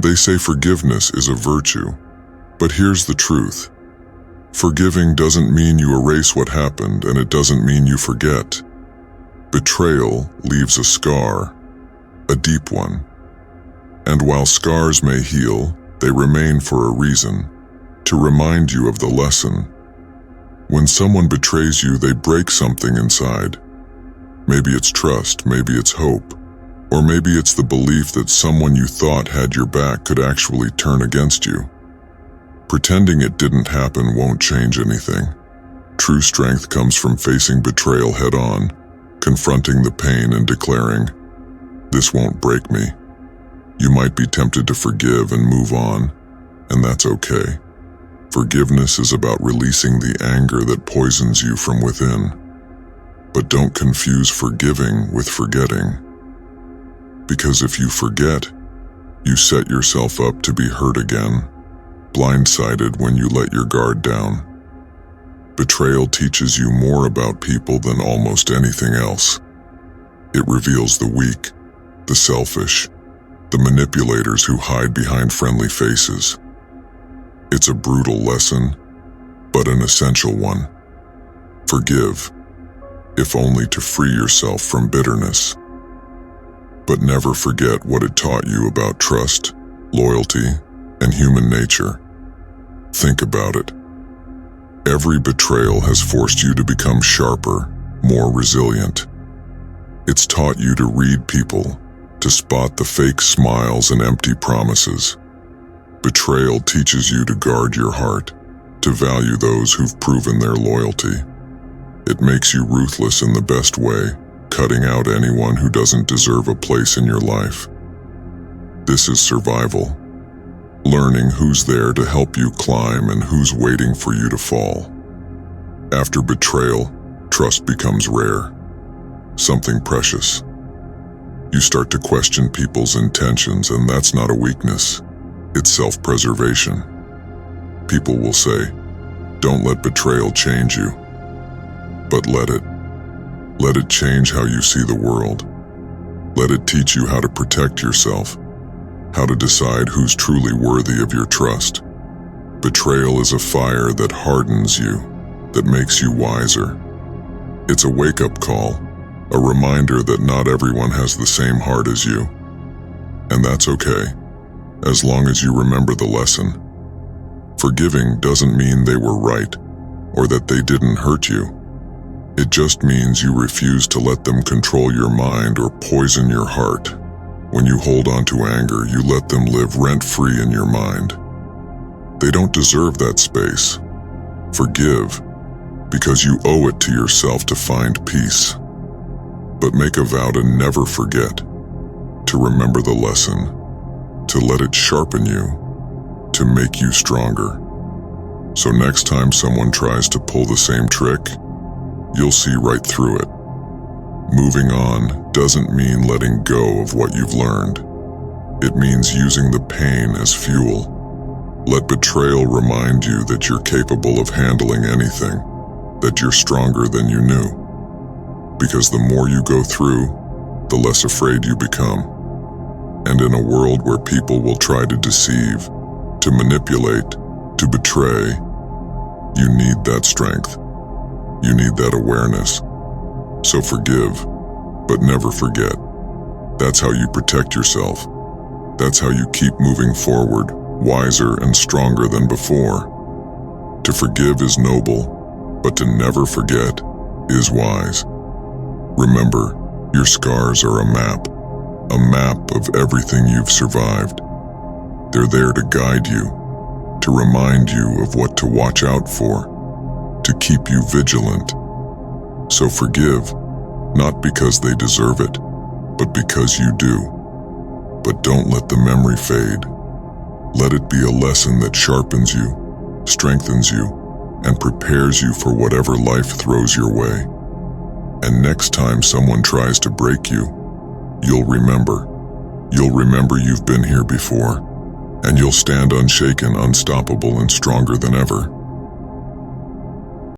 They say forgiveness is a virtue, but here's the truth. Forgiving doesn't mean you erase what happened, and it doesn't mean you forget. Betrayal leaves a scar, a deep one. And while scars may heal, they remain for a reason, to remind you of the lesson. When someone betrays you, they break something inside. Maybe it's trust, maybe it's hope, or maybe it's the belief that someone you thought had your back could actually turn against you. Pretending it didn't happen won't change anything. True strength comes from facing betrayal head-on, confronting the pain and declaring, "This won't break me." You might be tempted to forgive and move on, and that's okay. Forgiveness is about releasing the anger that poisons you from within. But don't confuse forgiving with forgetting. Because if you forget, you set yourself up to be hurt again, blindsided when you let your guard down. Betrayal teaches you more about people than almost anything else. It reveals the weak, the selfish, the manipulators who hide behind friendly faces. It's a brutal lesson, but an essential one. Forgive, if only to free yourself from bitterness. But never forget what it taught you about trust, loyalty, and human nature. Think about it. Every betrayal has forced you to become sharper, more resilient. It's taught you to read people, to spot the fake smiles and empty promises. Betrayal teaches you to guard your heart, to value those who've proven their loyalty. It makes you ruthless in the best way, cutting out anyone who doesn't deserve a place in your life. This is survival. Learning who's there to help you climb and who's waiting for you to fall. After betrayal, trust becomes rare, something precious. You start to question people's intentions, and that's not a weakness. It's self-preservation. People will say, "Don't let betrayal change you." But let it. Let it change how you see the world. Let it teach you how to protect yourself, how to decide who's truly worthy of your trust. Betrayal is a fire that hardens you, that makes you wiser. It's a wake-up call, a reminder that not everyone has the same heart as you. And that's okay, as long as you remember the lesson. Forgiving doesn't mean they were right, or that they didn't hurt you. It just means you refuse to let them control your mind or poison your heart. When you hold on to anger, you let them live rent-free in your mind. They don't deserve that space. Forgive, because you owe it to yourself to find peace. But make a vow to never forget, to remember the lesson, to let it sharpen you, to make you stronger. So next time someone tries to pull the same trick, you'll see right through it. Moving on doesn't mean letting go of what you've learned. It means using the pain as fuel. Let betrayal remind you that you're capable of handling anything, that you're stronger than you knew. Because the more you go through, the less afraid you become. And in a world where people will try to deceive, to manipulate, to betray, you need that strength. You need that awareness. So forgive, but never forget. That's how you protect yourself. That's how you keep moving forward, wiser and stronger than before. To forgive is noble, but to never forget is wise. Remember, your scars are a map of everything you've survived. They're there to guide you, to remind you of what to watch out for, to keep you vigilant. So forgive, not because they deserve it, but because you do. But don't let the memory fade. Let it be a lesson that sharpens you, strengthens you, and prepares you for whatever life throws your way. And next time someone tries to break you, you'll remember. You'll remember you've been here before, and you'll stand unshaken, unstoppable, and stronger than ever.